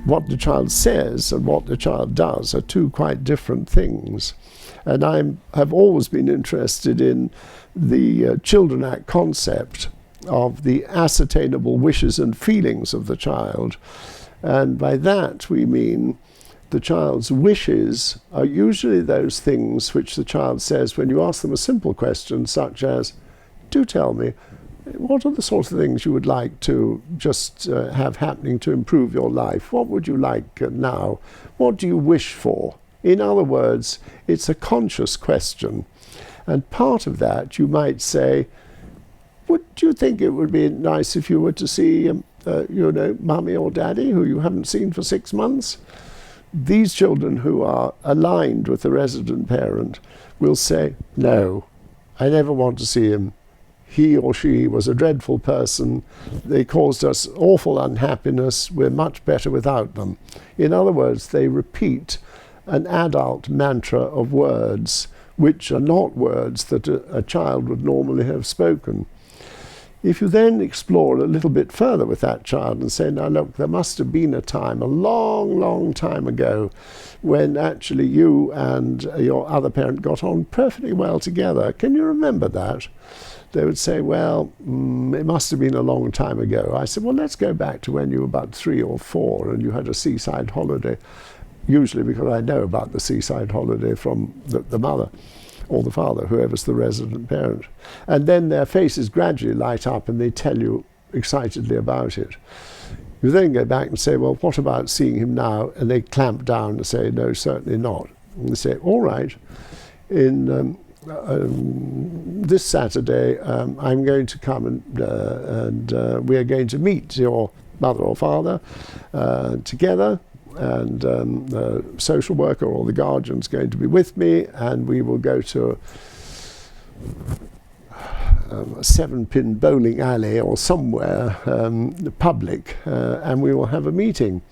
What the child says and what the child does are two quite different things. And I have always been interested in the Children Act concept of the ascertainable wishes and feelings of the child. And by that we mean the child's wishes are usually those things which the child says when you ask them a simple question such as, do tell me, what are the sorts of things you would like to just have happening to improve your life? What would you like now? What do you wish for? In other words, it's a conscious question. And part of that, you might say, would you think it would be nice if you were to see, mummy or daddy, who you haven't seen for 6 months? These children who are aligned with the resident parent will say, no, I never want to see him. He or she was a dreadful person. They caused us awful unhappiness. We're much better without them. In other words, they repeat an adult mantra of words which are not words that a child would normally have spoken. If you then explore a little bit further with that child and say, now look, there must have been a time, a long, long time ago, when actually you and your other parent got on perfectly well together. Can you remember that? They would say, well, it must have been a long time ago. I said, well, let's go back to when you were about 3 or 4 and you had a seaside holiday, usually because I know about the seaside holiday from the mother or the father, whoever's the resident parent. And then their faces gradually light up and they tell you excitedly about it. You then go back and say, well, what about seeing him now? And they clamp down and say, no, certainly not. And they say, all right, in this Saturday, I'm going to come and we are going to meet your mother or father together, and the social worker or the guardian's going to be with me, and we will go to a 7-pin bowling alley or somewhere public, and we will have a meeting.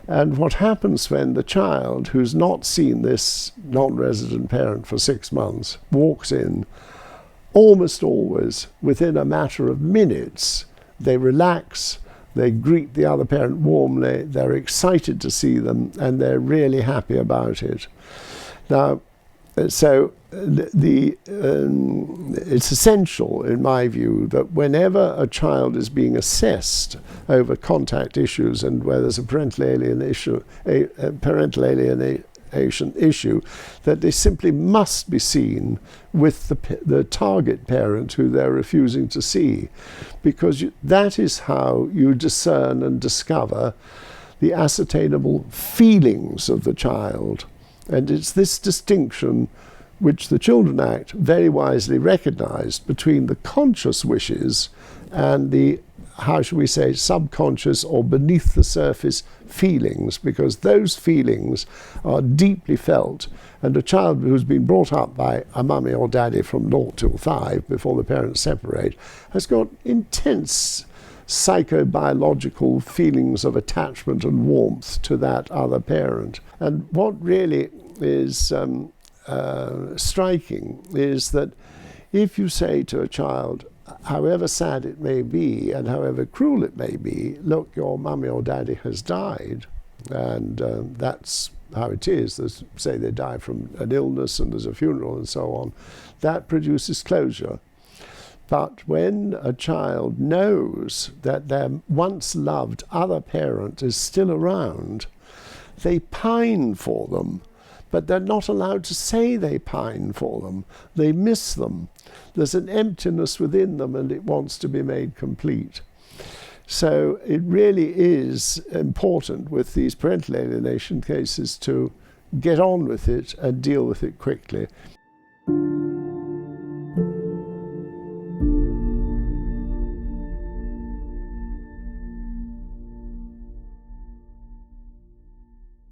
And what happens when the child, who's not seen this non-resident parent for 6 months, walks in, almost always within a matter of minutes, they relax, they greet the other parent warmly, they're excited to see them, and they're really happy about it. Now, so it's essential, in my view, that whenever a child is being assessed over contact issues and where there's a parental alienation issue, that they simply must be seen with the target parent who they're refusing to see, because that is how you discern and discover the ascertainable feelings of the child. And it's this distinction which the Children Act very wisely recognized between the conscious wishes and the, how should we say, subconscious or beneath the surface feelings, because those feelings are deeply felt. And a child who's been brought up by a mummy or daddy from 0 till 5 before the parents separate has got intense psychobiological feelings of attachment and warmth to that other parent. And what really is striking is that if you say to a child, however sad it may be and however cruel it may be, look, your mummy or daddy has died, and that's how it is. There's, say they die from an illness and there's a funeral and so on, that produces closure. But when a child knows that their once loved other parent is still around, they pine for them, but they're not allowed to say they pine for them. They miss them. There's an emptiness within them and it wants to be made complete. So it really is important with these parental alienation cases to get on with it and deal with it quickly.